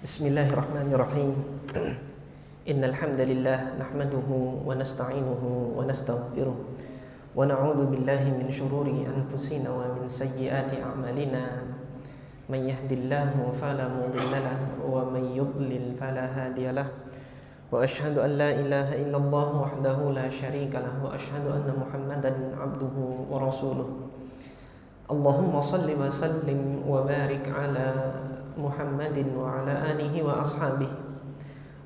Bismillahirrahmanirrahim. Innal hamdalillah nahmaduhu wa nasta'inuhu wa nastaghfiruh wa na'udzu billahi min shururi anfusina wa min sayyiati a'malina. Man yahdihillahu fala mudilla lahu wa man yudlil fala hadiya lahu. Wa asyhadu an la ilaha illallah wahdahu la syarika lahu wa asyhadu anna Muhammadan abduhu wa rasuluh. Allahumma salli wa sallim wa barik ala Muhammadin wa ala alihi wa ashabihi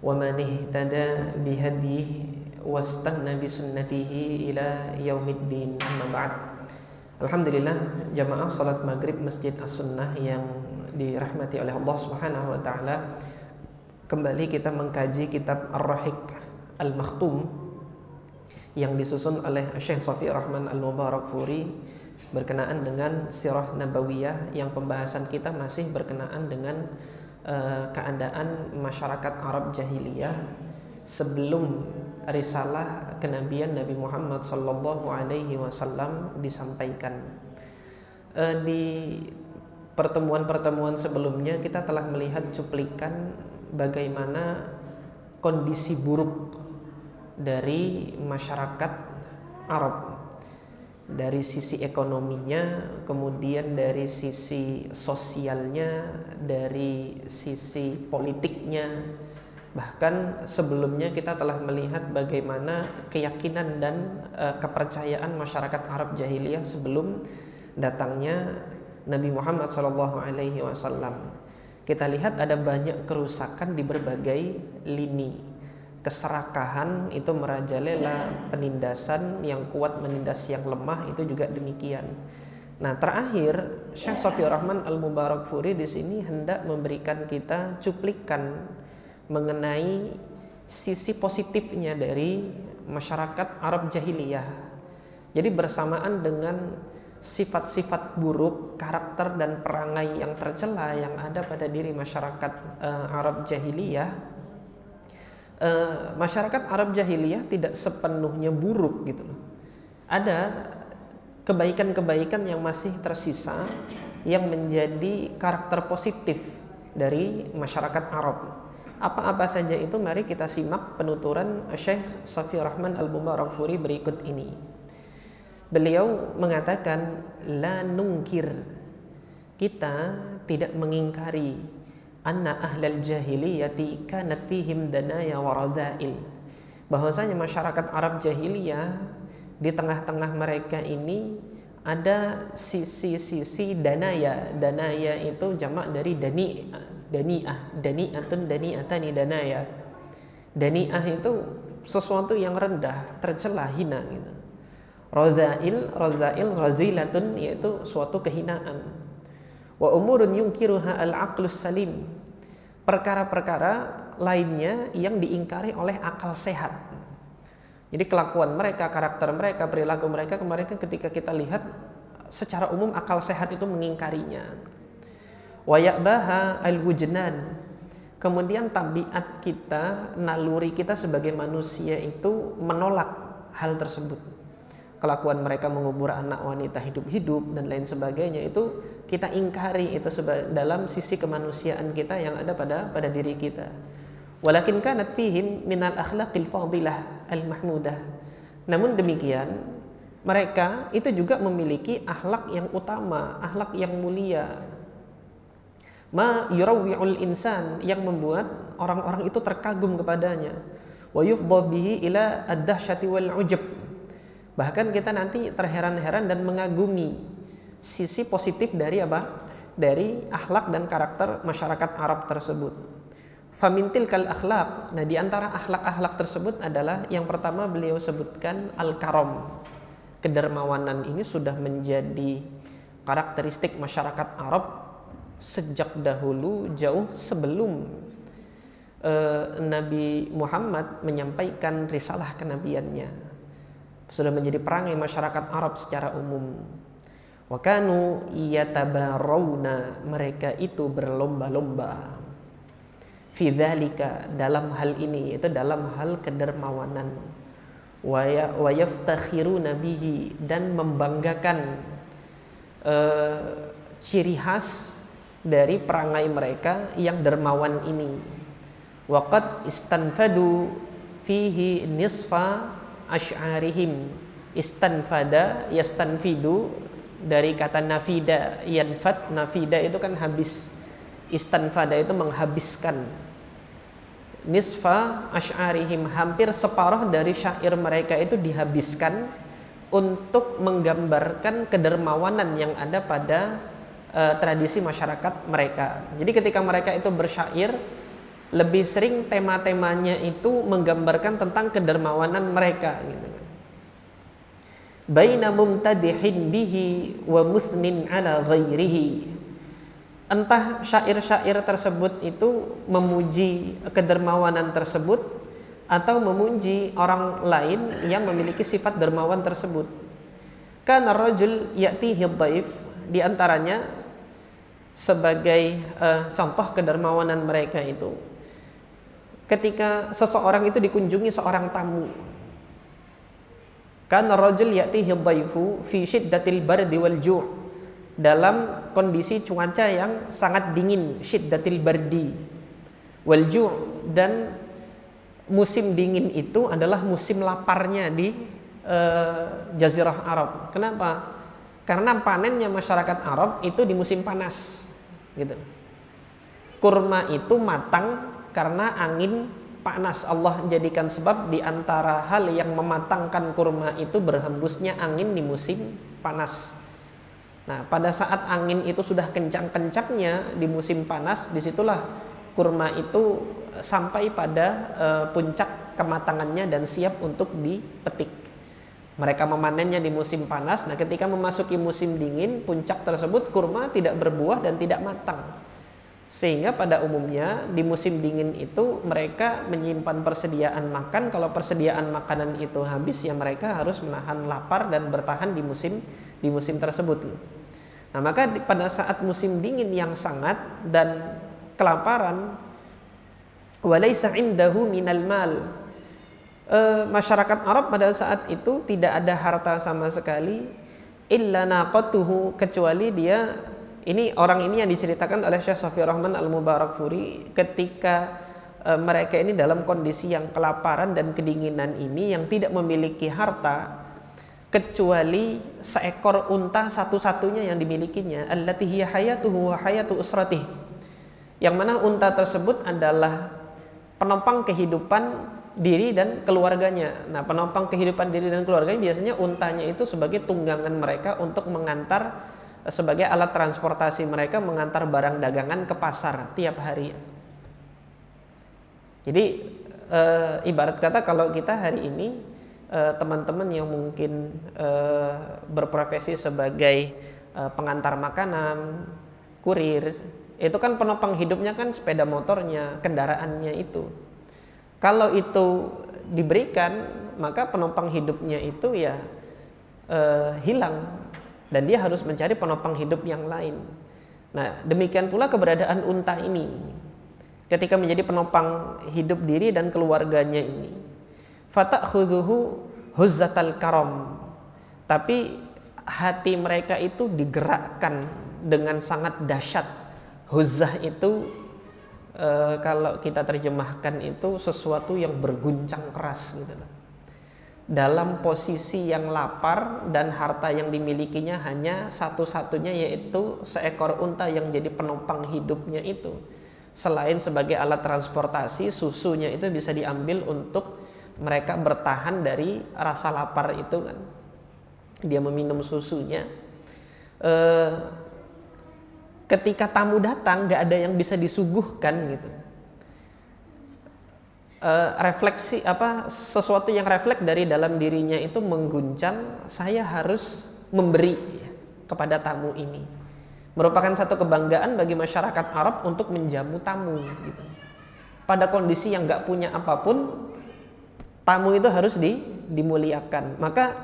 wa man ihtada bihadihi wastanna bisunnatihi ila yaumiddin, amma ba'd. Alhamdulillah, jamaah salat maghrib Masjid As-Sunnah yang dirahmati oleh Allah Subhanahu wa taala, kembali kita mengkaji kitab Ar-Rahiq Al-Makhtum yang disusun oleh Syekh Shafi'i Rahman Al-Mubarakfuri berkenaan dengan sirah nabawiyah, yang pembahasan kita masih berkenaan dengan keadaan masyarakat Arab jahiliyah sebelum risalah kenabian Nabi Muhammad sallallahu alaihi wasallam disampaikan. Di pertemuan-pertemuan sebelumnya kita telah melihat cuplikan bagaimana kondisi buruk dari masyarakat Arab, dari sisi ekonominya, kemudian dari sisi sosialnya, dari sisi politiknya. Bahkan sebelumnya kita telah melihat bagaimana keyakinan dan kepercayaan masyarakat Arab jahiliyah sebelum datangnya Nabi Muhammad SAW. Kita lihat ada banyak kerusakan di berbagai lini. Keserakahan itu merajalela, penindasan yang kuat menindas yang lemah itu juga demikian. Nah, terakhir Syekh Shafi'i Rahman Al-Mubarakfuri di sini hendak memberikan kita cuplikan mengenai sisi positifnya dari masyarakat Arab jahiliyah. Jadi bersamaan dengan sifat-sifat buruk, karakter dan perangai yang tercela yang ada pada diri masyarakat Arab jahiliyah, masyarakat Arab jahiliyah tidak sepenuhnya buruk gitu loh. Ada kebaikan-kebaikan yang masih tersisa yang menjadi karakter positif dari masyarakat Arab. Apa-apa saja itu, mari kita simak penuturan Syekh Shafi'i Rahman Al-Mubarakfuri berikut ini. Beliau mengatakan, la nungkir, kita tidak mengingkari, anna ahlal jahiliyati kanat fihim danaya wa radha'il, bahwasanya masyarakat Arab jahiliyah di tengah-tengah mereka ini ada sisi-sisi danaya. Danaya itu jamak dari dani'atun dani'atani danaya. Dani'ah itu sesuatu yang rendah, tercela, hina gitu. Radha'il razilatun, yaitu suatu kehinaan. Wa umurun yungkiruha al-aqlus salim, perkara-perkara lainnya yang diingkari oleh akal sehat. Jadi kelakuan mereka, karakter mereka, perilaku mereka, kemarin ketika kita lihat secara umum akal sehat itu mengingkarinya. Wa ya'baha al-wujnan, kemudian tabiat kita, naluri kita sebagai manusia itu menolak hal tersebut. Kelakuan mereka mengubur anak wanita hidup-hidup dan lain sebagainya, itu kita ingkari, itu dalam sisi kemanusiaan kita yang ada pada diri kita. Walakin kanat fihim minal akhlaqil fadilah al-mahmudah, namun demikian mereka itu juga memiliki akhlak yang utama, akhlak yang mulia. Ma yurawwi'ul insan, yang membuat orang-orang itu terkagum kepadanya. Wa yufdha bihi ila ad-dahsyati wal 'ujab, bahkan kita nanti terheran-heran dan mengagumi sisi positif dari apa? Dari akhlak dan karakter masyarakat Arab tersebut. Famintil kal akhlak. Nah, di antara akhlak-akhlak tersebut adalah yang pertama beliau sebutkan al-karam. Kedermawanan ini sudah menjadi karakteristik masyarakat Arab sejak dahulu, jauh sebelum Nabi Muhammad menyampaikan risalah kenabiannya. Sudah menjadi perangai masyarakat Arab secara umum. Wa kanu yatabarawna, mereka itu berlomba-lomba. Fi dzalika, dalam hal ini, yaitu dalam hal kedermawanan. Wa yaftakhiruna bihi, dan membanggakan ciri khas dari perangai mereka yang dermawan ini. Waqad istanfadu fihi nisfa asy'arihim. Istanfada yastanfidu dari kata nafida, yanfad, nafida itu kan habis. Istanfada itu menghabiskan. Nisfa asy'arihim, hampir separuh dari syair mereka itu dihabiskan untuk menggambarkan kedermawanan yang ada pada tradisi masyarakat mereka. Jadi ketika mereka itu bersyair, lebih sering tema-temanya itu menggambarkan tentang kedermawanan mereka gitu. Baina mumtadihin bihi wa muthnin ala ghairihi. Entah syair-syair tersebut itu memuji kedermawanan tersebut atau memuji orang lain yang memiliki sifat dermawan tersebut. Kana rajul ya'tihi dhaif, di antaranya sebagai contoh kedermawanan mereka itu, ketika seseorang itu dikunjungi seorang tamu. Kana rajul ya'tihi dhaifu fi syiddatil bardi wal ju', dalam kondisi cuaca yang sangat dingin, syiddatil bardi wal ju', dan musim dingin itu adalah musim laparnya di Jazirah Arab. Kenapa? Karena panennya masyarakat Arab itu di musim panas gitu. Kurma itu matang karena angin panas. Allah jadikan sebab di antara hal yang mematangkan kurma itu berhembusnya angin di musim panas. Nah, pada saat angin itu sudah kencang-kencangnya di musim panas, disitulah kurma itu sampai pada puncak kematangannya dan siap untuk dipetik. Mereka memanennya di musim panas. Nah, ketika memasuki musim dingin, puncak tersebut kurma tidak berbuah dan tidak matang. Sehingga pada umumnya di musim dingin itu mereka menyimpan persediaan makan. Kalau persediaan makanan itu habis, ya mereka harus menahan lapar dan bertahan di musim tersebut. Nah, maka pada saat musim dingin yang sangat dan kelaparan, walaysa indahu minal mal, masyarakat Arab pada saat itu tidak ada harta sama sekali, illa naqatuhu, kecuali dia, ini orang ini yang diceritakan oleh Syekh Shafii Rahman Al-Mubarakfuri, ketika mereka ini dalam kondisi yang kelaparan dan kedinginan ini, yang tidak memiliki harta kecuali seekor unta satu-satunya yang dimilikinya, allati hiya hayatuhu wa hayatu usratih, yang mana unta tersebut adalah penopang kehidupan diri dan keluarganya. Nah, penopang kehidupan diri dan keluarganya biasanya untanya itu sebagai tunggangan mereka untuk mengantar, sebagai alat transportasi mereka mengantar barang dagangan ke pasar tiap hari. Jadi ibarat kata kalau kita hari ini teman-teman yang mungkin berprofesi sebagai pengantar makanan, kurir, itu kan penopang hidupnya kan sepeda motornya, kendaraannya itu. Kalau itu diberikan, maka penopang hidupnya itu ya hilang, dan dia harus mencari penopang hidup yang lain. Nah, demikian pula keberadaan unta ini ketika menjadi penopang hidup diri dan keluarganya ini. Fata'khudhuhu huzzatal karam, tapi hati mereka itu digerakkan dengan sangat dahsyat. Huzzah itu kalau kita terjemahkan itu sesuatu yang berguncang keras gitu. Dalam posisi yang lapar dan harta yang dimilikinya hanya satu-satunya, yaitu seekor unta yang jadi penopang hidupnya itu. Selain sebagai alat transportasi, susunya itu bisa diambil untuk mereka bertahan dari rasa lapar itu kan. Dia meminum susunya. Ketika tamu datang, gak ada yang bisa disuguhkan gitu. Refleksi sesuatu yang refleks dari dalam dirinya itu mengguncang, saya harus memberi kepada tamu ini. Merupakan satu kebanggaan bagi masyarakat Arab untuk menjamu tamu gitu. Pada kondisi yang gak punya apapun, tamu itu harus dimuliakan. Maka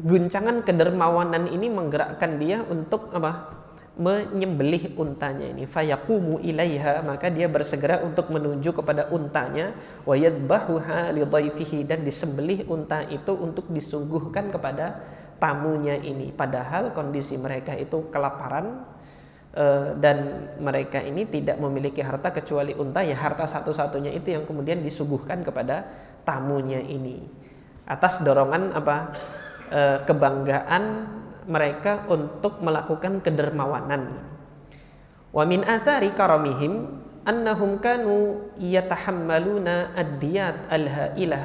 guncangan kedermawanan ini menggerakkan dia untuk menyembelih untanya ini. Fayaqumu ilaiha, maka dia bersegera untuk menuju kepada untanya. Wa yadhbahuha li dhaifihi, dan disembelih unta itu untuk disuguhkan kepada tamunya ini. Padahal kondisi mereka itu kelaparan, dan mereka ini tidak memiliki harta kecuali unta, ya harta satu-satunya itu yang kemudian disuguhkan kepada tamunya ini atas dorongan kebanggaan mereka untuk melakukan kedermawanan. Wa min athari karamihim annahum kanu yatahammaluna ad-diyat al-hailah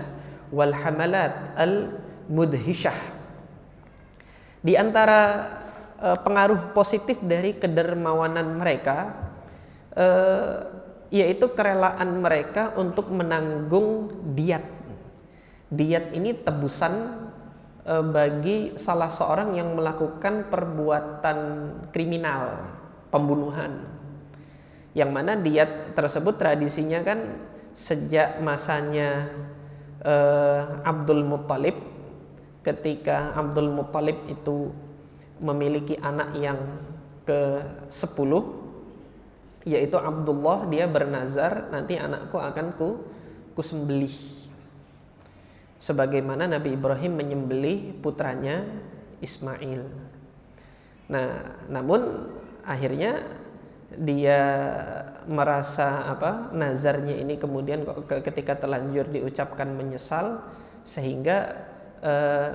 wal hamalat al-mudhishah. Di antara pengaruh positif dari kedermawanan mereka yaitu kerelaan mereka untuk menanggung diat. Diat ini tebusan bagi salah seorang yang melakukan perbuatan kriminal, pembunuhan. Yang mana diat tersebut tradisinya kan sejak masanya Abdul Muttalib, ketika Abdul Muttalib itu memiliki anak yang ke-10, yaitu Abdullah, dia bernazar, nanti anakku akan ku sembelih sebagaimana Nabi Ibrahim menyembelih putranya Ismail. Nah, namun akhirnya dia merasa nazarnya ini kemudian ketika terlanjur diucapkan menyesal, sehingga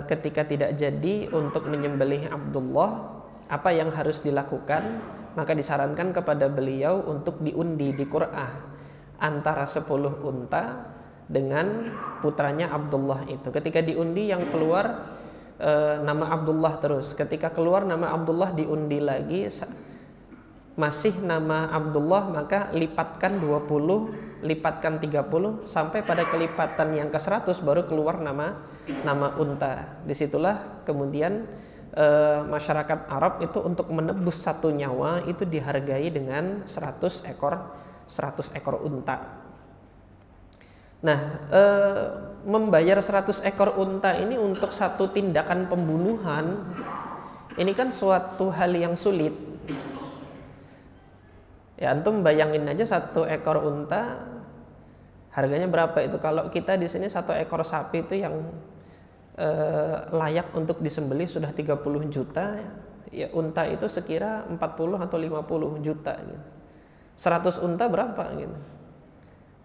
ketika tidak jadi untuk menyembelih Abdullah, apa yang harus dilakukan? Maka disarankan kepada beliau untuk diundi di Qur'ah antara 10 unta dengan putranya Abdullah itu. Ketika diundi yang keluar nama Abdullah terus. Ketika keluar nama Abdullah diundi lagi masih nama Abdullah, maka lipatkan 20, lipatkan 30 sampai pada kelipatan yang ke-100 baru keluar nama unta. Disitulah kemudian masyarakat Arab itu untuk menebus satu nyawa itu dihargai dengan 100 ekor unta. Nah, membayar 100 ekor unta ini untuk satu tindakan pembunuhan ini kan suatu hal yang sulit. Ya, antum bayangin aja 1 ekor unta harganya berapa itu? Kalau kita di sini 1 ekor sapi itu yang layak untuk disembelih sudah 30 juta, ya unta itu sekira 40 atau 50 juta gitu. 100 unta berapa gitu?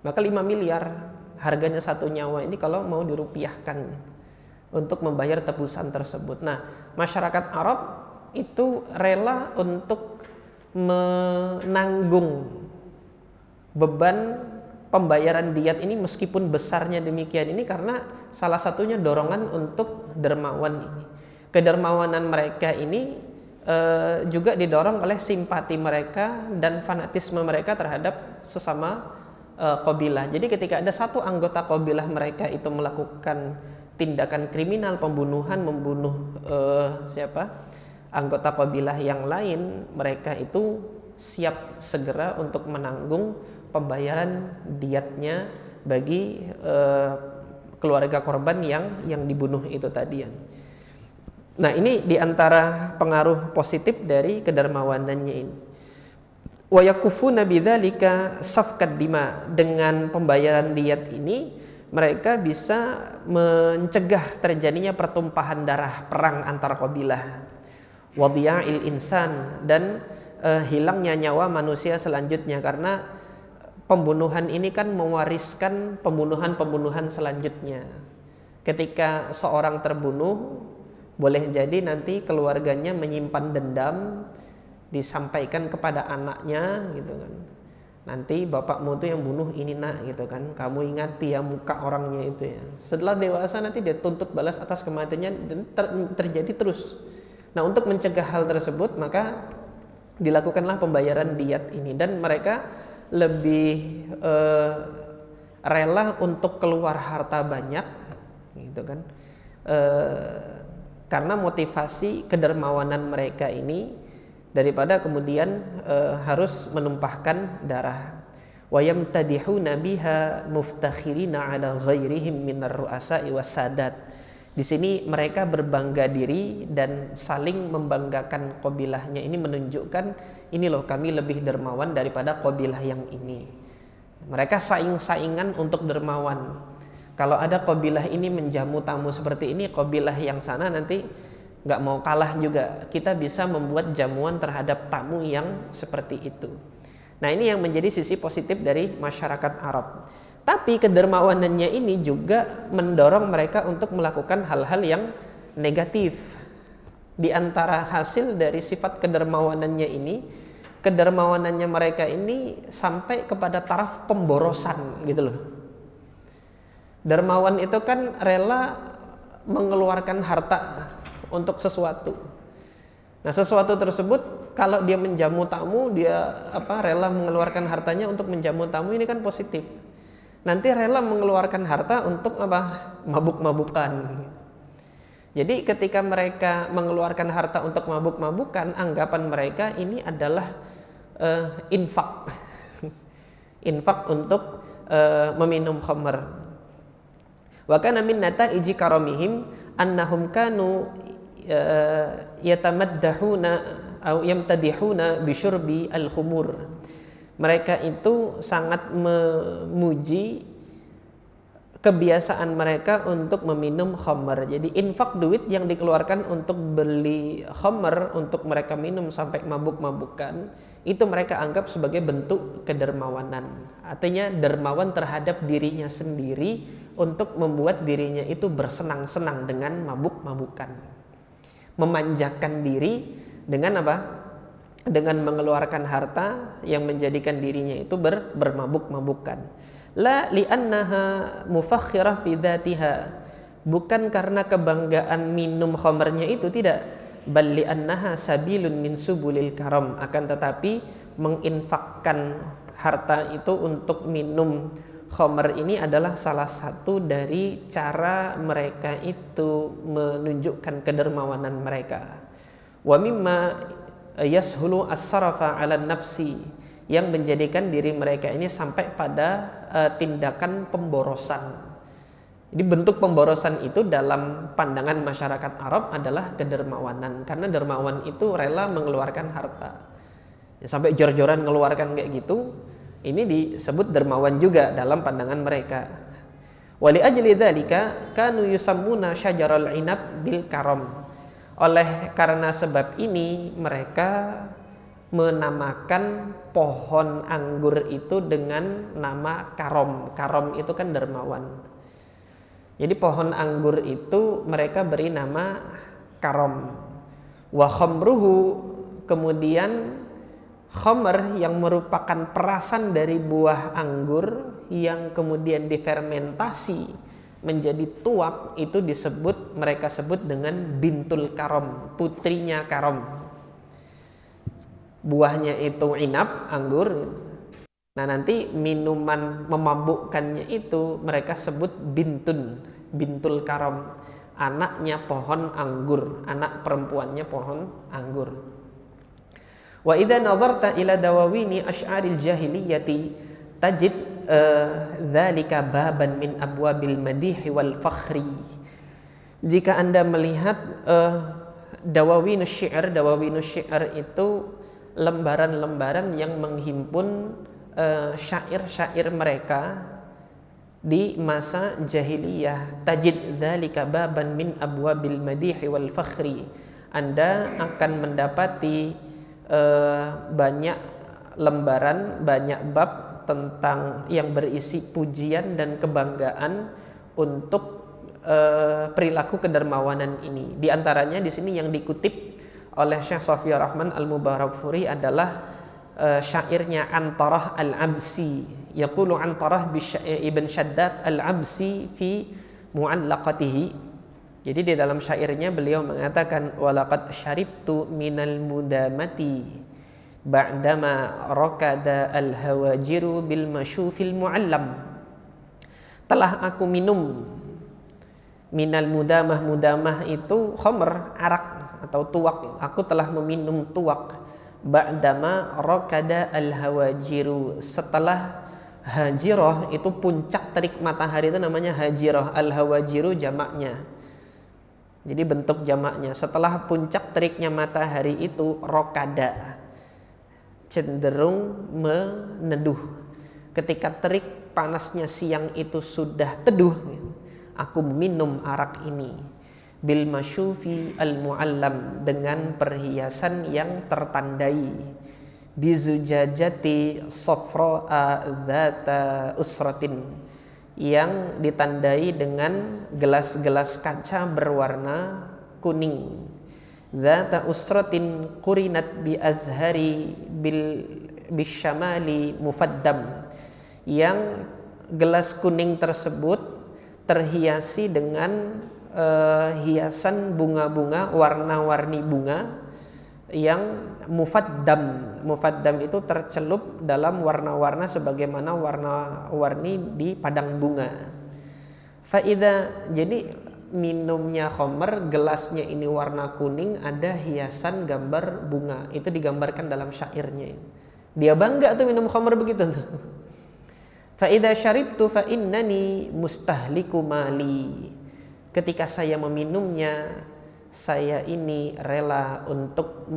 Maka 5 miliar harganya satu nyawa ini kalau mau dirupiahkan untuk membayar tebusan tersebut. Nah, masyarakat Arab itu rela untuk menanggung beban pembayaran diat ini meskipun besarnya demikian ini karena salah satunya dorongan untuk dermawan ini. Kedermawanan mereka ini juga didorong oleh simpati mereka dan fanatisme mereka terhadap sesama qabilah. Jadi ketika ada satu anggota qabilah mereka itu melakukan tindakan kriminal pembunuhan, membunuh anggota qabilah yang lain, mereka itu siap segera untuk menanggung pembayaran diatnya bagi keluarga korban yang dibunuh itu tadi. Nah, ini diantara pengaruh positif dari kedermawanannya ini. Wa yakufuna bidzalika safkat dima, dengan pembayaran diat ini mereka bisa mencegah terjadinya pertumpahan darah perang antar qabilah. Wadiya'il insan, dan hilangnya nyawa manusia selanjutnya, karena pembunuhan ini kan mewariskan pembunuhan selanjutnya. Ketika seorang terbunuh, boleh jadi nanti keluarganya menyimpan dendam, disampaikan kepada anaknya gitu kan. Nanti bapakmu tuh yang bunuh ini nak gitu kan. Kamu ingati ya muka orangnya itu ya. Setelah dewasa nanti dia tuntut balas atas kematiannya, dan terjadi terus. Nah, untuk mencegah hal tersebut maka dilakukanlah pembayaran diat ini, dan mereka lebih rela untuk keluar harta banyak gitu kan, karena motivasi kedermawanan mereka ini daripada kemudian harus menumpahkan darah. Wa yamtadihuna biha muftakhirina ala ghairihim minar ru'asa'i wassadat. Di sini mereka berbangga diri dan saling membanggakan qabilahnya. Ini menunjukkan, ini loh kami lebih dermawan daripada qabilah yang ini. Mereka saing-saingan untuk dermawan. Kalau ada qabilah ini menjamu tamu seperti ini, qabilah yang sana nanti nggak mau kalah juga, kita bisa membuat jamuan terhadap tamu yang seperti itu. Nah, ini yang menjadi sisi positif dari masyarakat Arab. Tapi kedermawanannya ini juga mendorong mereka untuk melakukan hal-hal yang negatif. Di antara hasil dari sifat kedermawanannya ini, kedermawanannya mereka ini sampai kepada taraf pemborosan gitu loh. Dermawan itu kan rela mengeluarkan harta untuk sesuatu. Nah, sesuatu tersebut kalau dia menjamu tamu, dia rela mengeluarkan hartanya untuk menjamu tamu, ini kan positif. Nanti rela mengeluarkan harta untuk mabuk-mabukan. Jadi ketika mereka mengeluarkan harta untuk mabuk-mabukan, anggapan mereka ini adalah infak. Infak untuk meminum khamr. Wa kana min nataiji karamihim annahum kanu yatamaddahuna atau yamtadihuna bisyurbi al-khumur. Mereka itu sangat memuji kebiasaan mereka untuk meminum khamr. Jadi infak, duit yang dikeluarkan untuk beli khamr untuk mereka minum sampai mabuk-mabukan, itu mereka anggap sebagai bentuk kedermawanan. Artinya dermawan terhadap dirinya sendiri untuk membuat dirinya itu bersenang-senang dengan mabuk-mabukan. Memanjakan diri dengan dengan mengeluarkan harta yang menjadikan dirinya itu bermabuk-mabukan. La li'annaha mufakhirah fi dzatiha, bukan karena kebanggaan minum khamrnya itu, tidak, bal li'annaha sabilun min subulil karam, akan tetapi menginfakkan harta itu untuk minum khamr ini adalah salah satu dari cara mereka itu menunjukkan kedermawanan mereka. Wa mimma yashulu as-sarafa 'ala nafsi, yang menjadikan diri mereka ini sampai pada tindakan pemborosan. Jadi bentuk pemborosan itu dalam pandangan masyarakat Arab adalah kedermawanan, karena dermawan itu rela mengeluarkan harta. Ya, sampai jor-joran mengeluarkan kayak gitu, ini disebut dermawan juga dalam pandangan mereka. Wali ajli dzalika kanu yusammuna syajaral inab bil karam. Oleh karena sebab ini mereka menamakan pohon anggur itu dengan nama karom. Karom itu kan dermawan. Jadi pohon anggur itu mereka beri nama karom. Wa khamruhu, kemudian khamr yang merupakan perasan dari buah anggur yang kemudian difermentasi menjadi tuak, itu mereka sebut dengan bintul karom, putrinya karom. Buahnya itu inab, anggur. Nah, nanti minuman memabukkannya itu mereka sebut bintul karom, anaknya pohon anggur, anak perempuannya pohon anggur. Wa idza nadarta ila dawawini asy'aril jahiliyati tajid dzalika baban min abwabil madih wal fakhri. Jika Anda melihat dawawinus syi'r itu lembaran-lembaran yang menghimpun syair-syair mereka di masa jahiliyah, tajid dzalika baban min abwabil madih wal fakhri, Anda akan mendapati banyak lembaran, banyak bab tentang yang berisi pujian dan kebanggaan untuk perilaku kedermawanan ini. Di antaranya di sini yang dikutip oleh Syekh Shafiyur Rahman Al-Mubarakfuri adalah syairnya Antarah Al-Absi. Yaqulu Antarah ibn Shaddad Al-Absi fi mu'allaqatihi. Jadi di dalam syairnya beliau mengatakan, walaqad syaribtu minal mudamati ba'dama rakada al-hawajiru bil masyufil mu'allam. Telah aku minum minal mudamah itu khamr, arak atau tuak. Aku telah meminum tuak ba'dama rakada al-hawajiru, setelah hajirah itu puncak terik matahari, itu namanya hajirah. Al-hawajiru jamaknya, jadi bentuk jamaknya. Setelah puncak teriknya matahari itu rokada, cenderung meneduh. Ketika terik panasnya siang itu sudah teduh, aku minum arak ini. bil masyufi al muallam, dengan perhiasan yang tertandai, bizujajati safra'a dzata usratin, yang ditandai dengan gelas-gelas kaca berwarna kuning, dzata usratin qurinat bi azhari bisyamali mufaddam, yang gelas kuning tersebut terhiasi dengan hiasan bunga-bunga, warna-warni bunga yang mufaddam. Mufaddam itu tercelup dalam warna-warna sebagaimana warna-warni di padang bunga. Faida, jadi minumnya khamr, gelasnya ini warna kuning, ada hiasan gambar bunga, itu digambarkan dalam syairnya. Dia bangga tuh minum khamr begitu tuh. Fa idza syaribtu fa innani mustahliku mali. Ketika saya meminumnya, saya ini rela untuk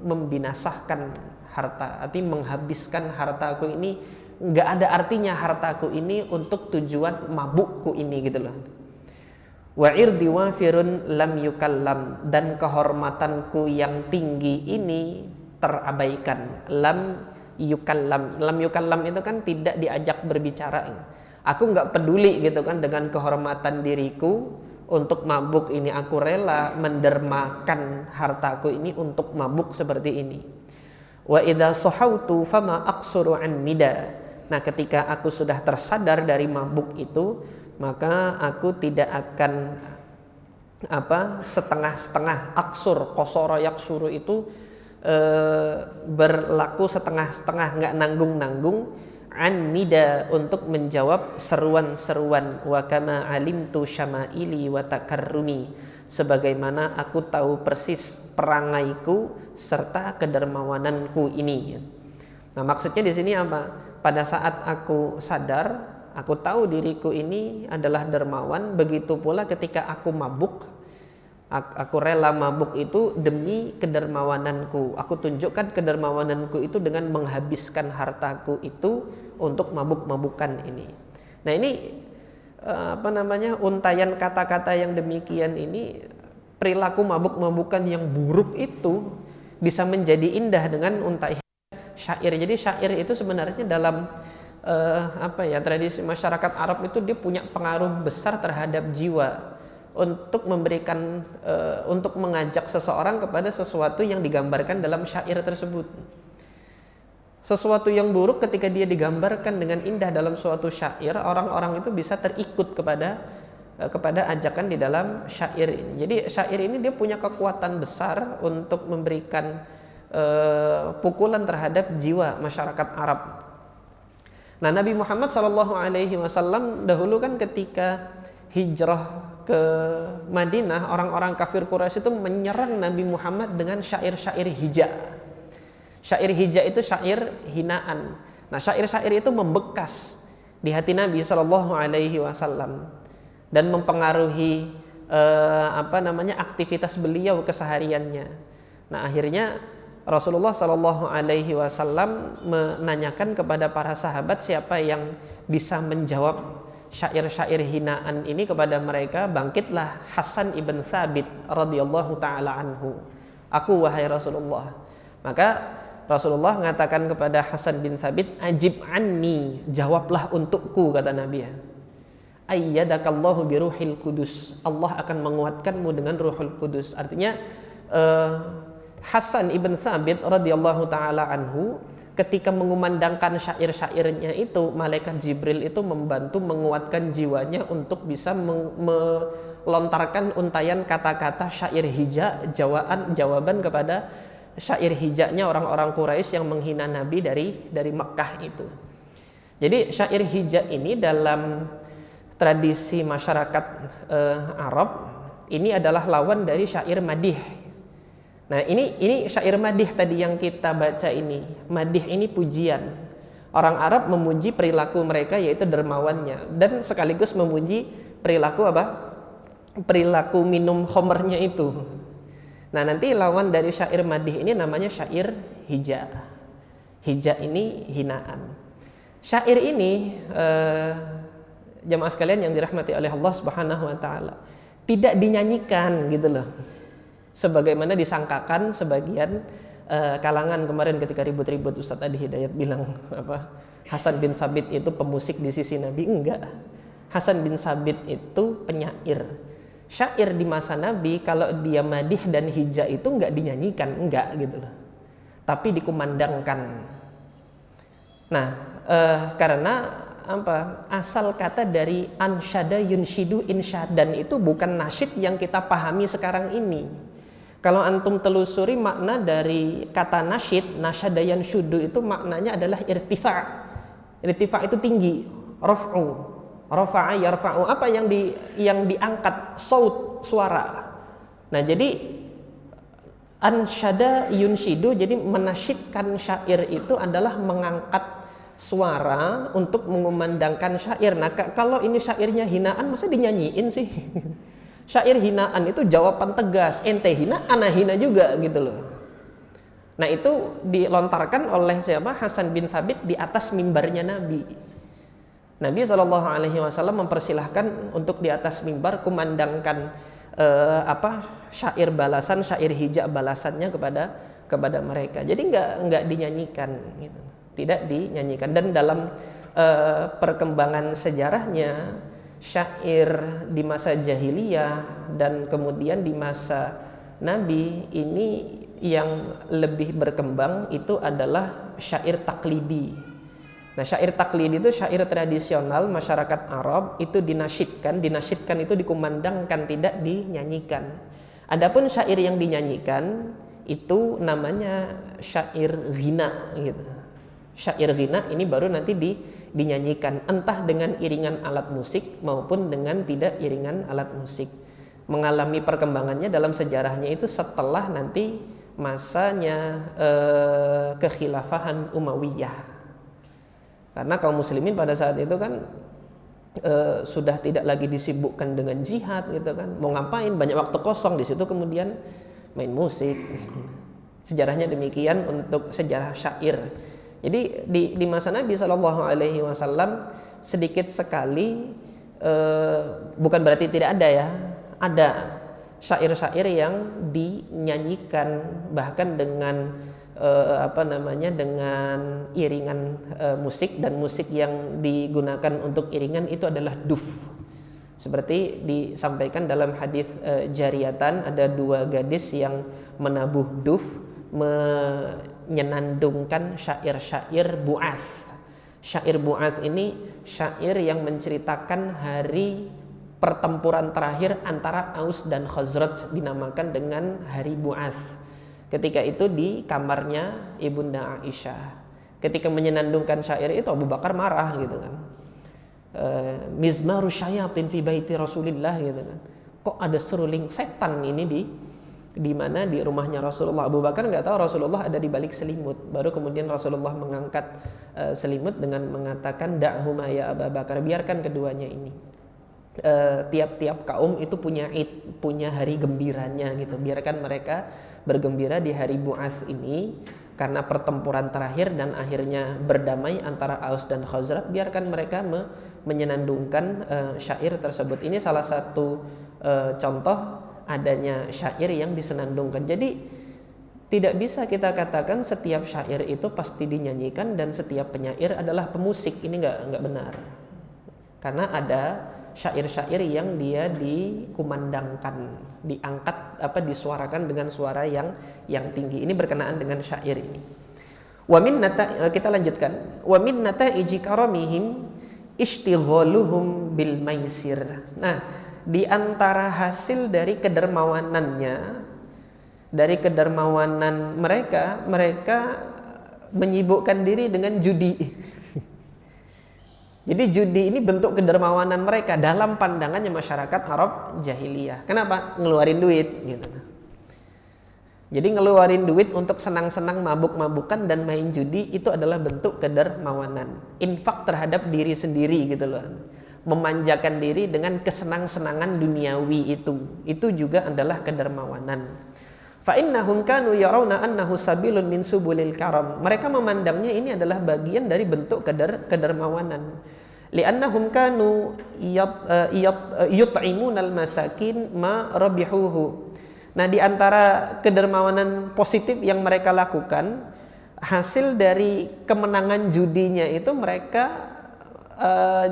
membinasakan harta, artinya menghabiskan hartaku ini. Nggak ada artinya hartaku ini untuk tujuan mabukku ini gitu loh. Wa irdi wafirun lam yukallam, dan kehormatanku yang tinggi ini terabaikan. Lam yukallam, lam yukallam itu kan tidak diajak berbicara. Aku nggak peduli gitu kan dengan kehormatan diriku. Untuk mabuk ini aku rela mendermakan hartaku ini untuk mabuk seperti ini. Wa idza sahautu fama aqsuru an nida. Nah, ketika aku sudah tersadar dari mabuk itu, maka aku tidak akan setengah-setengah. Aksur, qasara yaksuru itu berlaku setengah-setengah, nggak nanggung-nanggung. An nida, untuk menjawab seruan-seruan. Wa kama alimtu syama'ili wa takarrumi, sebagaimana aku tahu persis perangaiku serta kedermawananku ini. Nah, maksudnya di sini apa? Pada saat aku sadar, aku tahu diriku ini adalah dermawan, begitu pula ketika aku mabuk, aku rela mabuk itu demi kedermawananku. Aku tunjukkan kedermawananku itu dengan menghabiskan hartaku itu untuk mabuk-mabukan ini. Nah, ini untayan kata-kata yang demikian ini, perilaku mabuk-mabukan yang buruk itu bisa menjadi indah dengan untayan syair. Jadi syair itu sebenarnya dalam tradisi masyarakat Arab itu dia punya pengaruh besar terhadap jiwa, untuk memberikan untuk mengajak seseorang kepada sesuatu yang digambarkan dalam syair tersebut. Sesuatu yang buruk ketika dia digambarkan dengan indah dalam suatu syair, orang-orang itu bisa terikut kepada ajakan di dalam syair ini. Jadi syair ini dia punya kekuatan besar untuk memberikan pukulan terhadap jiwa masyarakat Arab. Nah, Nabi Muhammad SAW dahulu kan ketika hijrah ke Madinah, orang-orang kafir Quraisy itu menyerang Nabi Muhammad dengan syair-syair hija. Syair hija itu syair hinaan. Nah, syair-syair itu membekas di hati Nabi SAW dan mempengaruhi aktivitas beliau kesehariannya. Nah, akhirnya Rasulullah SAW menanyakan kepada para sahabat siapa yang bisa menjawab syair-syair hinaan ini kepada mereka. Bangkitlah Hasan ibn Thabit radhiyallahu taala anhu. Aku wahai Rasulullah. Maka Rasulullah mengatakan kepada Hasan bin Thabit, ajib anni, jawablah untukku, kata Nabi. Ayyadakallahu biruhil kudus, Allah akan menguatkanmu dengan ruhul kudus. Artinya Hasan ibn Thabit radhiyallahu taala anhu ketika mengumandangkan syair-syairnya itu, malaikat Jibril itu membantu menguatkan jiwanya untuk bisa melontarkan untayan kata-kata syair hija, jawaban kepada syair hijanya orang-orang Quraisy yang menghina Nabi dari Mekkah itu. Jadi syair hija ini dalam tradisi masyarakat Arab ini adalah lawan dari syair madih. Nah, ini syair madih tadi yang kita baca ini. Madih ini pujian. Orang Arab memuji perilaku mereka yaitu dermawannya, dan sekaligus memuji perilaku perilaku minum khamrnya itu. Nah, nanti lawan dari syair madih ini namanya syair hija. Hija ini hinaan. Syair ini jamaah sekalian yang dirahmati oleh Allah Subhanahu wa taala, tidak dinyanyikan gitu loh. Sebagaimana disangkakan sebagian kalangan kemarin ketika ribut-ribut, Ustadz Adi Hidayat bilang Hasan bin Sabit itu pemusik di sisi Nabi. Enggak. Hasan bin Sabit itu penyair. Syair di masa Nabi kalau dia madih dan hija itu enggak dinyanyikan, enggak gitu loh. Tapi dikumandangkan. Nah, karena asal kata dari ansyada yunshidu insyadan itu bukan nasyid yang kita pahami sekarang ini. Kalau antum telusuri makna dari kata nasyid, nasyada yanshudu itu maknanya adalah irtifa'. Irtifa' itu tinggi, raf'u, rafa'a yarfa'u, apa yang diangkat, saut, suara. Nah, jadi ansyada yunshidu, jadi menasyidkan syair itu adalah mengangkat suara untuk mengumandangkan syair. Nah, kalau ini syairnya hinaan masa dinyanyiin sih? Syair hinaan itu jawaban tegas, ente hina, ana hina juga gitu loh. Nah, itu dilontarkan oleh siapa? Hasan bin Thabit di atas mimbarnya Nabi. Nabi SAW mempersilahkan untuk di atas mimbar kumandangkan syair balasan, syair hijab balasannya kepada mereka. Jadi enggak dinyanyikan gitu. Tidak dinyanyikan. Dan dalam perkembangan sejarahnya, syair di masa jahiliyah dan kemudian di masa Nabi ini yang lebih berkembang itu adalah syair taklidi. Nah, syair taklidi itu syair tradisional masyarakat Arab, itu dinasyidkan itu dikumandangkan, tidak dinyanyikan. Adapun syair yang dinyanyikan itu namanya syair ghina gitu. Syair ghina ini baru nanti dinyanyikan, entah dengan iringan alat musik maupun dengan tidak iringan alat musik. Mengalami perkembangannya dalam sejarahnya itu setelah nanti masanya kekhilafahan Umayyah. Karena kaum muslimin pada saat itu kan sudah tidak lagi disibukkan dengan jihad gitu kan. Mau ngapain, banyak waktu kosong, di situ kemudian main musik. Sejarahnya demikian untuk sejarah syair. Jadi di masa Nabi SAW sedikit sekali, bukan berarti tidak ada ya, ada syair-syair yang dinyanyikan bahkan dengan dengan iringan musik, dan musik yang digunakan untuk iringan itu adalah duf. Seperti disampaikan dalam hadis Jariyatan, ada dua gadis yang menabuh duf menyenandungkan syair-syair Bu'ath. Syair Bu'ath ini syair yang menceritakan hari pertempuran terakhir antara Aus dan Khazraj, dinamakan dengan hari Bu'ath. Ketika itu di kamarnya Ibunda Aisyah. Ketika menyenandungkan syair itu, Abu Bakar marah gitu kan. Mizmaru syayatin fi baiti Rasulillah gitu kan. Kok ada seruling setan ini di mana di rumahnya Rasulullah. Abu Bakar nggak tahu Rasulullah ada di balik selimut. Baru kemudian Rasulullah mengangkat selimut dengan mengatakan, da'huma ya Abu Bakar, biarkan keduanya ini. Tiap-tiap kaum itu punya id, punya hari gembiranya gitu. Biarkan mereka bergembira di hari Bu'ath ini karena pertempuran terakhir dan akhirnya berdamai antara Aus dan Khazraj. Biarkan mereka menyenandungkan syair tersebut. Ini salah satu contoh adanya syair yang disenandungkan. Jadi tidak bisa kita katakan setiap syair itu pasti dinyanyikan dan setiap penyair adalah pemusik. Ini nggak benar. Karena ada syair-syair yang dia dikumandangkan, diangkat, disuarakan dengan suara yang tinggi. Ini berkenaan dengan syair ini. Kita lanjutkan. Wa min nata'iji karamihim ishtighaluhum bil maisir. Nah, di antara hasil dari kedermawanannya, dari kedermawanan mereka menyibukkan diri dengan judi. Jadi judi ini bentuk kedermawanan mereka dalam pandangannya masyarakat Arab jahiliyah. Kenapa? Ngeluarin duit gitu. Jadi ngeluarin duit untuk senang-senang, mabuk-mabukan dan main judi itu adalah bentuk kedermawanan. Infak terhadap diri sendiri gitu loh. Memanjakan diri dengan kesenang-senangan duniawi itu juga adalah kedermawanan. Fa innahum kanu yarawna annahu sabilun min subulil karam. Mereka memandangnya ini adalah bagian dari bentuk kedermawanan. li'annahum kanu yut'imunal masakin ma rabihuhu. Nah, di antara kedermawanan positif yang mereka lakukan, hasil dari kemenangan judinya itu mereka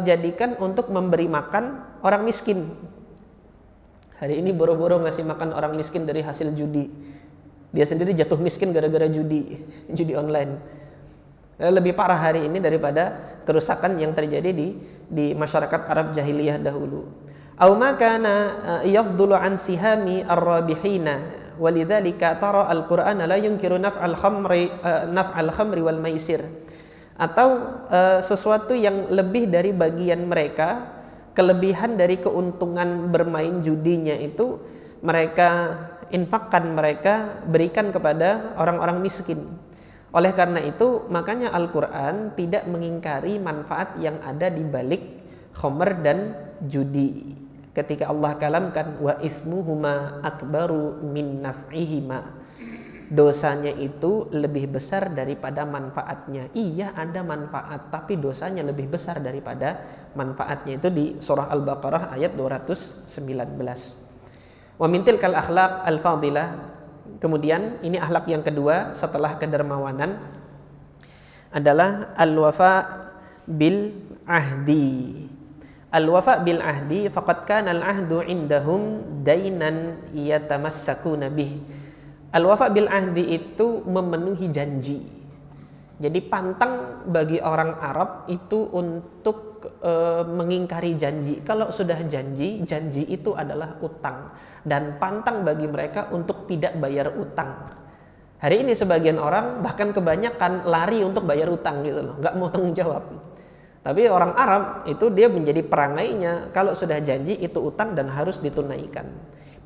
jadikan untuk memberi makan orang miskin. Hari ini boro-boro ngasih makan orang miskin dari hasil judi. Dia sendiri jatuh miskin gara-gara judi online. Lebih parah hari ini daripada kerusakan yang terjadi di masyarakat Arab jahiliyah dahulu. Aw ma kana yafdulu an sihami ar-rabihina walidzalika tara al-Qur'ana la yunkiru naf'al khamri wal maisir. Atau sesuatu yang lebih dari bagian mereka, kelebihan dari keuntungan bermain judinya itu mereka infakkan, mereka berikan kepada orang-orang miskin. Oleh karena itu, makanya Al-Quran tidak mengingkari manfaat yang ada di balik khamr dan judi. Ketika Allah kalamkan wa itsmuhuma akbaru min naf'ihima, dosanya itu lebih besar daripada manfaatnya. Iya, ada manfaat, tapi dosanya lebih besar daripada manfaatnya. Itu di surah Al-Baqarah ayat 219. Wa min tilkal akhlaq al-fadilah. Kemudian ini akhlak yang kedua setelah kedermawanan adalah al-wafa bil ahdi. Al-wafa bil ahdi faqad kana al-ahdu indahum dainan yatamassakuna bih. Al-wafa bil ahdi itu memenuhi janji. Jadi pantang bagi orang Arab itu untuk mengingkari janji. Kalau sudah janji itu adalah utang, dan pantang bagi mereka untuk tidak bayar utang. Hari ini sebagian orang bahkan kebanyakan lari untuk bayar utang gitu loh, nggak mau tanggung jawab. Tapi orang Arab itu dia menjadi perangainya, kalau sudah janji itu utang dan harus ditunaikan.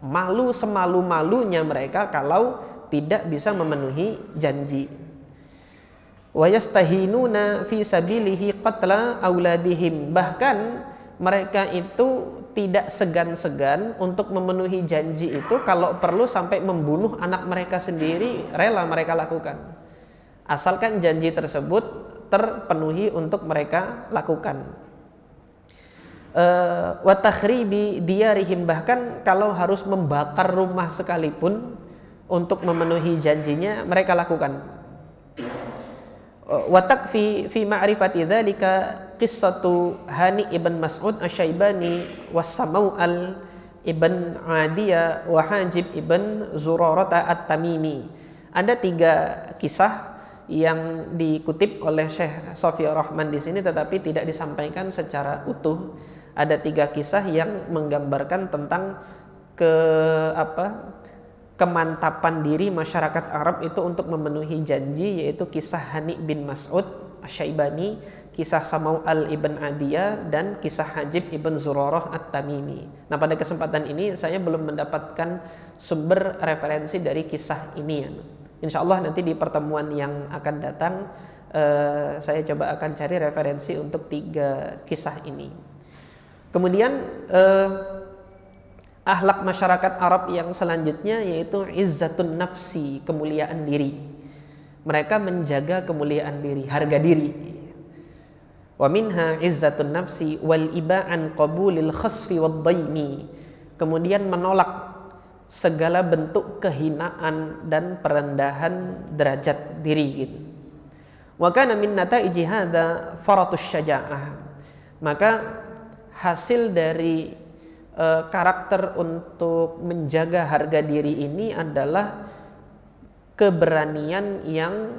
Malu semalu-malunya mereka kalau tidak bisa memenuhi janji. Wa yastahinuna fi sabilihi qatla auladihim. Bahkan mereka itu tidak segan-segan untuk memenuhi janji itu, kalau perlu sampai membunuh anak mereka sendiri rela mereka lakukan, asalkan janji tersebut terpenuhi untuk mereka lakukan. Wa takhribi diyarihim, bahkan kalau harus membakar rumah sekalipun untuk memenuhi janjinya mereka lakukan. Wa takfi fi ma'rifati dzalika qissatu Hani ibn Mas'ud Asy-Syaibani was Samau'al ibn Adiyah wa Hajib ibn Zurarata At-Tamimi. Ada 3 kisah yang dikutip oleh Syekh Sofia Rahman di sini, tetapi tidak disampaikan secara utuh. Ada 3 kisah yang menggambarkan tentang kemantapan diri masyarakat Arab itu untuk memenuhi janji, yaitu kisah Hani bin Mas'ud Asy-Syaibani, kisah Samau'al ibn Adiyah, dan kisah Hajib ibn Zurarah At-Tamimi. Nah, pada kesempatan ini saya belum mendapatkan sumber referensi dari kisah ini. Insya Allah nanti di pertemuan yang akan datang saya coba akan cari referensi untuk 3 kisah ini. Kemudian akhlak masyarakat Arab yang selanjutnya yaitu izzatun nafsi, kemuliaan diri. Mereka menjaga kemuliaan diri, harga diri. Wa minha izzatun nafsi wal iba'an qabulil khasfi wad daimi. Kemudian menolak segala bentuk kehinaan dan perendahan derajat diri gitu. Wa kana min nataiji hadza faratus syaja'ah. Maka hasil dari karakter untuk menjaga harga diri ini adalah keberanian yang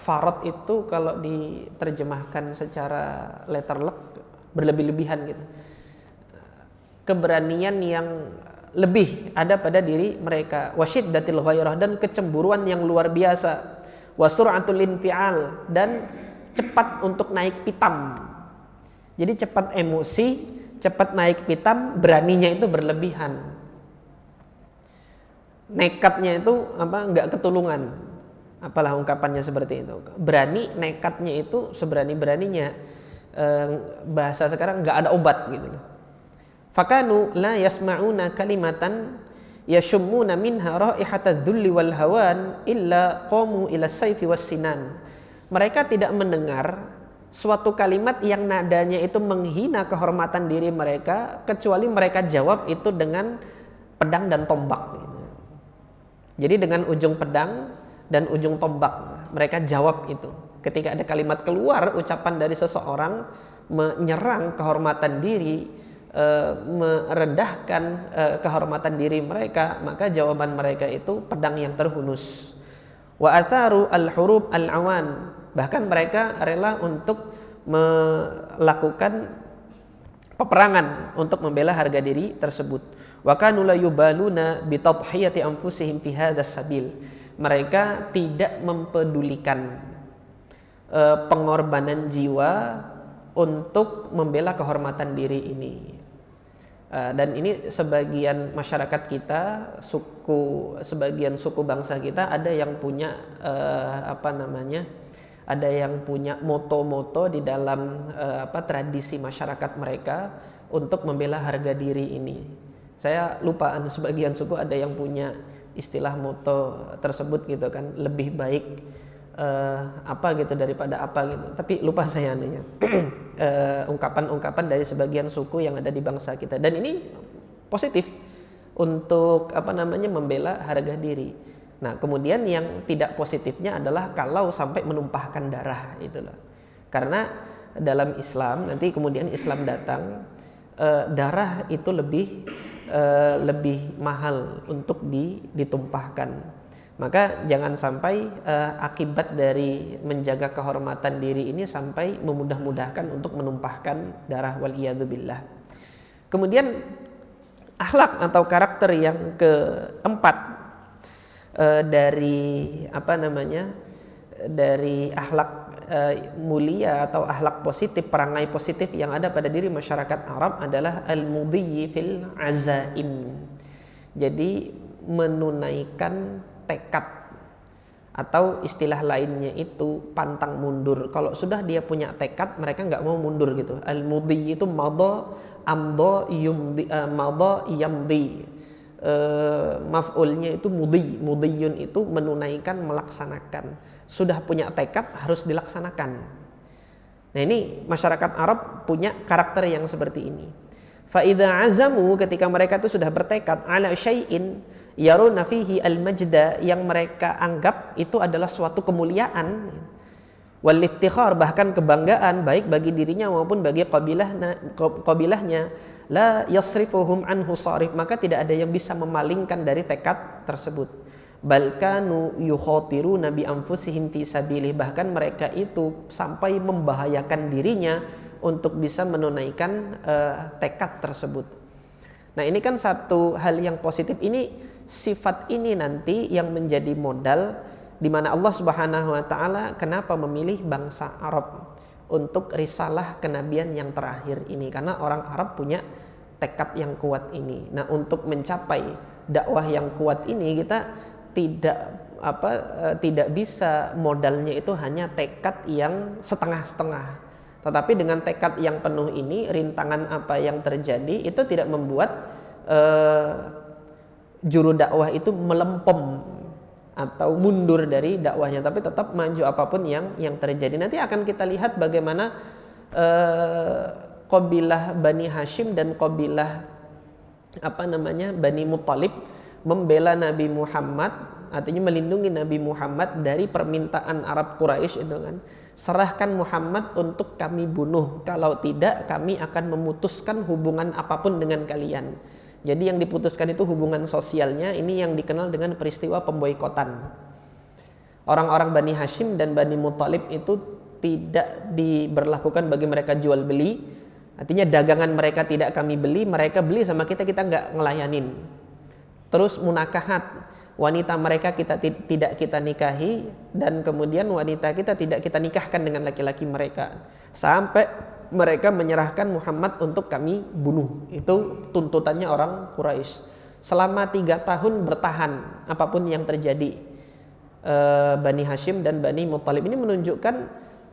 farad itu kalau diterjemahkan secara letterlek berlebih-lebihan gitu. Keberanian yang lebih ada pada diri mereka, wasyiddatil ghairah, dan kecemburuan yang luar biasa, wasur'atul infial, dan cepat untuk naik pitam. Jadi cepat emosi, cepat naik pitam, beraninya itu berlebihan. Nekatnya itu enggak ketulungan. Apalah ungkapannya seperti itu. Berani, nekatnya itu seberani-beraninya. Bahasa sekarang enggak ada obat gitu loh. Fakanu la yasma'una kalimatan yashummuna minha raihatadz dzulli wal hawan illa qamu ila sayfi was sinan. Mereka tidak mendengar suatu kalimat yang nadanya itu menghina kehormatan diri mereka, kecuali mereka jawab itu dengan pedang dan tombak. Jadi dengan ujung pedang dan ujung tombak mereka jawab itu. Ketika ada kalimat keluar ucapan dari seseorang menyerang kehormatan diri, merendahkan kehormatan diri mereka, maka jawaban mereka itu pedang yang terhunus. Wa atharu al-hurub al-awan, bahkan mereka rela untuk melakukan peperangan untuk membela harga diri tersebut. Wa kanu la yubaluna bi tadhiyati anfusihim fi hadzal sabil, mereka tidak mempedulikan pengorbanan jiwa untuk membela kehormatan diri ini. Dan ini sebagian masyarakat kita, sebagian suku bangsa kita ada yang punya ada yang punya moto-moto di dalam tradisi masyarakat mereka untuk membela harga diri ini. Saya lupa, sebagian suku ada yang punya istilah moto tersebut gitu kan, lebih baik gitu daripada gitu, tapi lupa saya ungkapan-ungkapan dari sebagian suku yang ada di bangsa kita, dan ini positif untuk membela harga diri. Nah, kemudian yang tidak positifnya adalah kalau sampai menumpahkan darah, itulah. Karena dalam Islam nanti kemudian Islam datang, darah itu lebih mahal untuk ditumpahkan. Maka jangan sampai akibat dari menjaga kehormatan diri ini sampai memudah-mudahkan untuk menumpahkan darah, waliyadzubillah. Kemudian akhlak atau karakter yang keempat dari dari akhlak mulia atau akhlak positif, perangai positif yang ada pada diri masyarakat Arab adalah al-mudhi fil azaim. Jadi menunaikan tekad, atau istilah lainnya itu pantang mundur. Kalau sudah dia punya tekad, mereka nggak mau mundur gitu. Al-mudhi itu madha, amdha, yumdi, madha, yamdi. Maf'ulnya itu mudhi. Mudhiyun itu menunaikan, melaksanakan. Sudah punya tekad, harus dilaksanakan. Nah, ini masyarakat Arab punya karakter yang seperti ini. Fa idza azamu, ketika mereka itu sudah bertekad ala syai'in yaruna fihi al-majda, yang mereka anggap itu adalah suatu kemuliaan, wal iftikhar, bahkan kebanggaan baik bagi dirinya maupun bagi qabilahnya, la yasrifuhum anhu sarif, maka tidak ada yang bisa memalingkan dari tekad tersebut. Bal kanu yukhatiruna bi anfusihim fi sabilih, bahkan mereka itu sampai membahayakan dirinya untuk bisa menunaikan tekad tersebut. Nah, ini kan satu hal yang positif. Ini sifat ini nanti yang menjadi modal di mana Allah Subhanahu wa taala kenapa memilih bangsa Arab untuk risalah kenabian yang terakhir ini, karena orang Arab punya tekad yang kuat ini. Nah, untuk mencapai dakwah yang kuat ini kita tidak bisa modalnya itu hanya tekad yang setengah-setengah. Tetapi dengan tekad yang penuh ini, rintangan apa yang terjadi itu tidak membuat juru dakwah itu melempem atau mundur dari dakwahnya, tapi tetap maju apapun yang terjadi. Nanti akan kita lihat bagaimana qabilah Bani Hashim dan qabilah Bani Muttalib membela Nabi Muhammad, artinya melindungi Nabi Muhammad dari permintaan Arab Quraisy itu kan. Serahkan Muhammad untuk kami bunuh, kalau tidak kami akan memutuskan hubungan apapun dengan kalian. Jadi yang diputuskan itu hubungan sosialnya, ini yang dikenal dengan peristiwa pemboikotan. Orang-orang Bani Hashim dan Bani Muttalib itu tidak diberlakukan bagi mereka jual beli, artinya dagangan mereka tidak kami beli, mereka beli sama kita nggak ngelayanin. Terus munakahat, wanita mereka tidak kita nikahi, dan kemudian wanita kita tidak kita nikahkan dengan laki-laki mereka, sampai mereka menyerahkan Muhammad untuk kami bunuh. Itu tuntutannya orang Quraisy. Selama 3 tahun bertahan apapun yang terjadi. Bani Hashim dan Bani Muttalib ini menunjukkan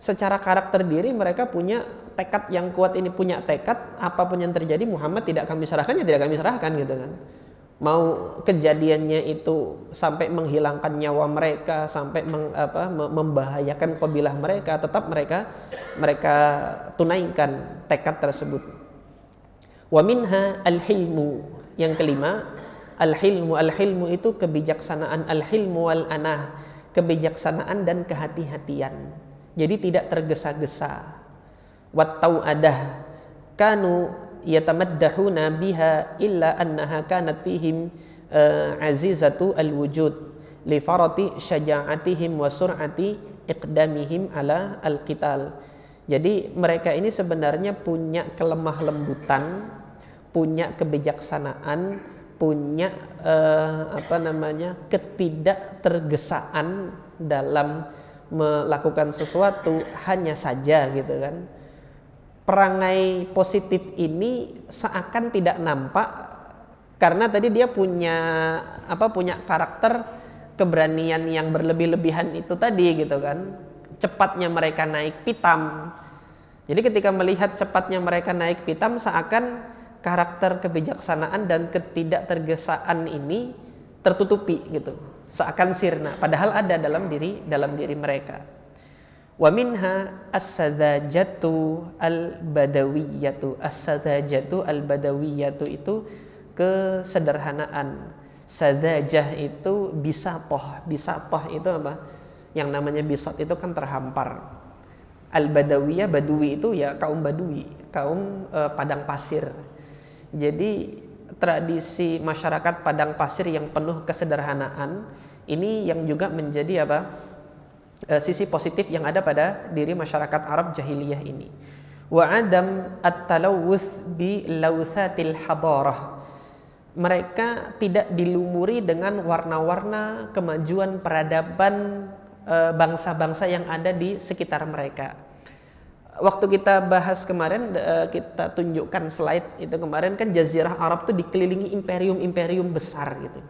secara karakter diri mereka punya tekad yang kuat ini, punya tekad apapun yang terjadi Muhammad tidak kami serahkan, ya tidak kami serahkan gitu kan. mau kejadiannya itu sampai menghilangkan nyawa mereka, sampai membahayakan kabilah mereka, tetap mereka tunaikan tekad tersebut. Wa minha al-hilmu. Yang kelima, al-hilmu itu kebijaksanaan, al-hilmu wal anah, kebijaksanaan dan kehati-hatian. Jadi tidak tergesa-gesa. Wat tau'adah, kanu yatamaddahuna biha illa annaha kanat fihim azizatu al-wujud li farati syaja'atihim wa sur'ati iqdamihim ala al-qital. Jadi mereka ini sebenarnya punya kelemah lembutan, punya kebijaksanaan, punya ketidaktergesaan dalam melakukan sesuatu. Hanya saja gitu kan, perangai positif ini seakan tidak nampak karena tadi dia punya karakter keberanian yang berlebih-lebihan itu tadi gitu kan. Cepatnya mereka naik pitam. Jadi ketika melihat cepatnya mereka naik pitam, seakan karakter kebijaksanaan dan ketidaktergesaan ini tertutupi gitu, seakan sirna, padahal ada dalam diri mereka. Wa minha as-sadzajatu al-badawiyatu. As-sadzajatu al-badawiyatu itu kesederhanaan. Sadzajah itu bisatoh. Bisatoh itu apa? Yang namanya bisat itu kan terhampar. Al-badawiyah, badui itu ya kaum badui, kaum padang pasir. Jadi tradisi masyarakat padang pasir yang penuh kesederhanaan ini yang juga menjadi sisi positif yang ada pada diri masyarakat Arab jahiliyah ini. Wa adam at-talawuth bi lauthatil hadarah. Mereka tidak dilumuri dengan warna-warna kemajuan peradaban bangsa-bangsa yang ada di sekitar mereka. Waktu kita bahas kemarin, kita tunjukkan slide itu kemarin kan, Jazirah Arab itu dikelilingi imperium-imperium besar gitu.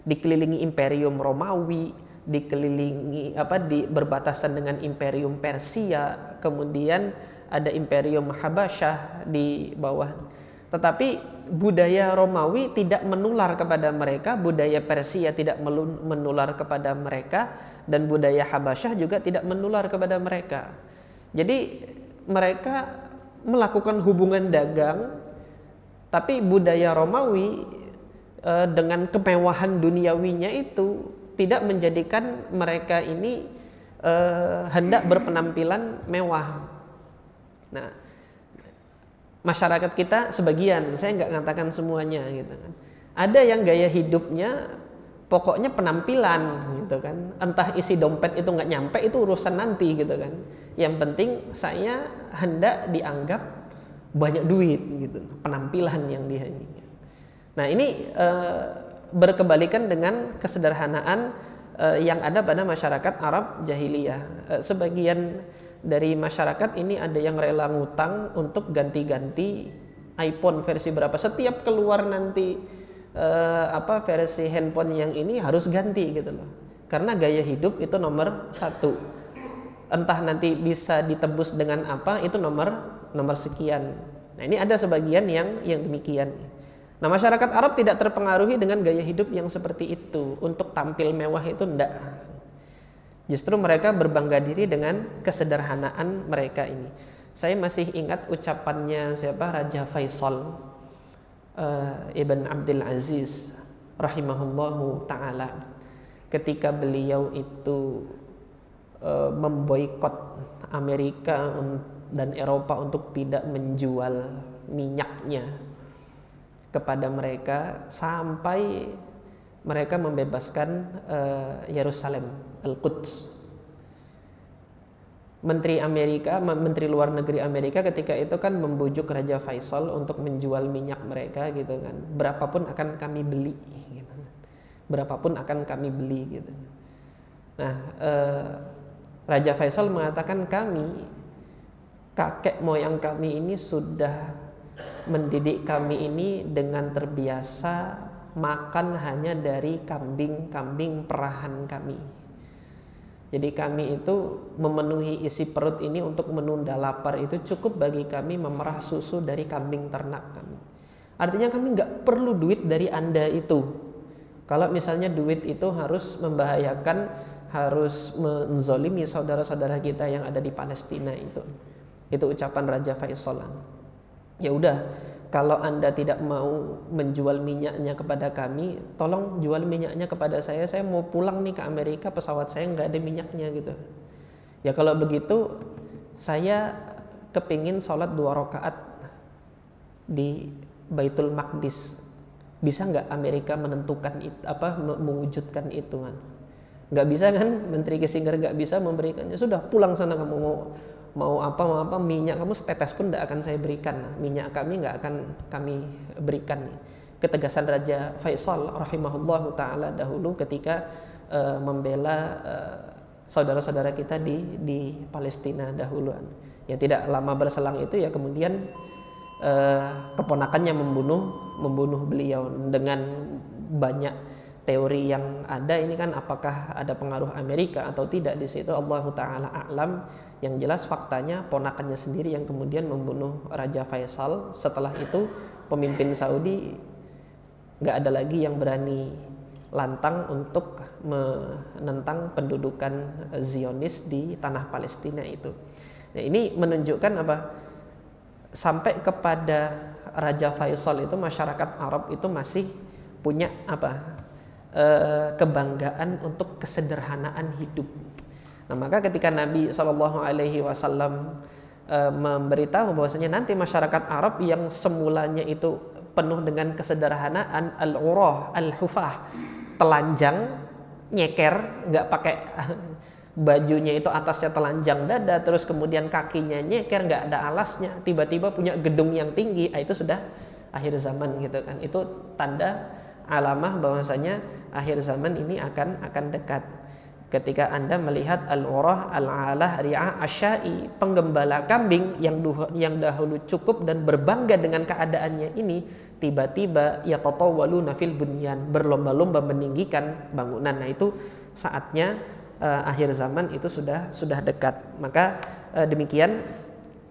Dikelilingi imperium Romawi, dikelilingi berbatasan dengan imperium Persia, kemudian ada imperium Habasyah di bawah. Tetapi budaya Romawi tidak menular kepada mereka, budaya Persia tidak menular kepada mereka, dan budaya Habasyah juga tidak menular kepada mereka. Jadi mereka melakukan hubungan dagang, tapi budaya Romawi dengan kemewahan duniawinya itu tidak menjadikan mereka ini hendak berpenampilan mewah. Nah, masyarakat kita sebagian, saya nggak mengatakan semuanya gitu kan, ada yang gaya hidupnya pokoknya penampilan gitu kan, entah isi dompet itu nggak nyampe, itu urusan nanti gitu kan, yang penting saya hendak dianggap banyak duit gitu, penampilan yang dia inginkan. Nah ini berkebalikan dengan kesederhanaan yang ada pada masyarakat Arab jahiliyah. Sebagian dari masyarakat ini ada yang rela ngutang untuk ganti-ganti iPhone versi berapa, setiap keluar nanti versi handphone yang ini harus ganti gitu loh, karena gaya hidup itu nomor satu. Entah nanti bisa ditebus dengan apa, itu nomor sekian. Nah ini ada sebagian yang demikian. Nah masyarakat Arab tidak terpengaruhi dengan gaya hidup yang seperti itu, untuk tampil mewah itu enggak. Justru mereka berbangga diri dengan kesederhanaan mereka ini. Saya masih ingat ucapannya Raja Faisal Ibn Abdul Aziz rahimahullahu ta'ala, ketika beliau itu memboikot Amerika dan Eropa untuk tidak menjual minyaknya kepada mereka, sampai mereka membebaskan Yerusalem, Al-Quds. Menteri luar negeri Amerika ketika itu kan membujuk Raja Faisal untuk menjual minyak mereka gitu kan, berapapun akan kami beli gitu. Berapapun akan kami beli gitu. Nah Raja Faisal mengatakan, kami, kakek moyang kami ini sudah mendidik kami ini dengan terbiasa makan hanya dari kambing-kambing perahan kami. Jadi kami itu memenuhi isi perut ini untuk menunda lapar itu cukup bagi kami memerah susu dari kambing ternak kami. Artinya kami nggak perlu duit dari Anda itu. Kalau misalnya duit itu harus membahayakan, harus menzolimi saudara-saudara kita yang ada di Palestina itu. Itu ucapan Raja Faisal. Ya udah, kalau Anda tidak mau menjual minyaknya kepada kami, tolong jual minyaknya kepada saya. Saya mau pulang nih ke Amerika, pesawat saya nggak ada minyaknya gitu. Ya kalau begitu, saya kepingin sholat 2 rakaat di Baitul Maqdis. Bisa nggak Amerika menentukan itu, mewujudkan itu kan? Nggak bisa kan? Menteri Kissinger nggak bisa memberikannya. Sudah, pulang sana kamu, mau apa minyak kamu setetes pun tidak akan saya berikan. Minyak kami nggak akan kami berikan. Ketegasan Raja Faisal rahimahullahu taala dahulu ketika membela saudara-saudara kita di Palestina dahuluan. Ya tidak lama berselang itu ya kemudian keponakannya membunuh beliau dengan banyak teori yang ada. Ini kan apakah ada pengaruh Amerika atau tidak di situ, Allah taala a'lam. Yang jelas faktanya ponakannya sendiri yang kemudian membunuh Raja Faisal. Setelah itu pemimpin Saudi nggak ada lagi yang berani lantang untuk menentang pendudukan Zionis di tanah Palestina itu. Nah, ini menunjukkan apa? Sampai kepada Raja Faisal itu masyarakat Arab itu masih punya kebanggaan untuk kesederhanaan hidup. Nah, maka ketika Nabi SAW memberitahu bahwasanya nanti masyarakat Arab yang semulanya itu penuh dengan kesederhanaan, al-urah, al-hufah, telanjang, nyeker, nggak pakai bajunya itu atasnya telanjang dada, terus kemudian kakinya nyeker, nggak ada alasnya, tiba-tiba punya gedung yang tinggi, itu sudah akhir zaman gitu kan. Itu tanda alamah bahwasanya akhir zaman ini akan dekat. Ketika Anda melihat al-urah al-alah ri'a asyai, penggembala kambing yang dahulu cukup dan berbangga dengan keadaannya ini, tiba-tiba yatatawwaluna fil bunyan, berlomba-lomba meninggikan bangunan. Nah, itu saatnya akhir zaman itu sudah dekat. Maka demikian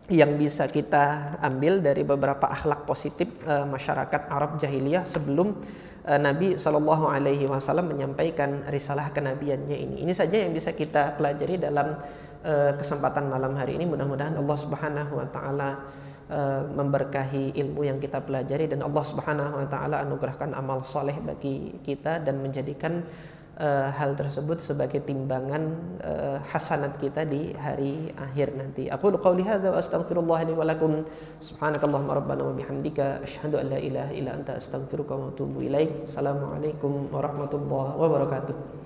yang bisa kita ambil dari beberapa akhlak positif masyarakat Arab jahiliyah sebelum Nabi SAW menyampaikan risalah kenabiannya ini. Ini saja yang bisa kita pelajari dalam kesempatan malam hari ini. Mudah-mudahan Allah Subhanahu wa taala memberkahi ilmu yang kita pelajari, dan Allah Subhanahu wa taala anugerahkan amal soleh bagi kita dan menjadikan hal tersebut sebagai timbangan hasanat kita di hari akhir nanti. Aku qouli hadza wa astaghfirullah li wa lakum. Subhanakallahumma rabbana wa bihamdika asyhadu an la ilaha illa anta astaghfiruka wa atubu ilaik. Assalamualaikum warahmatullahi wabarakatuh.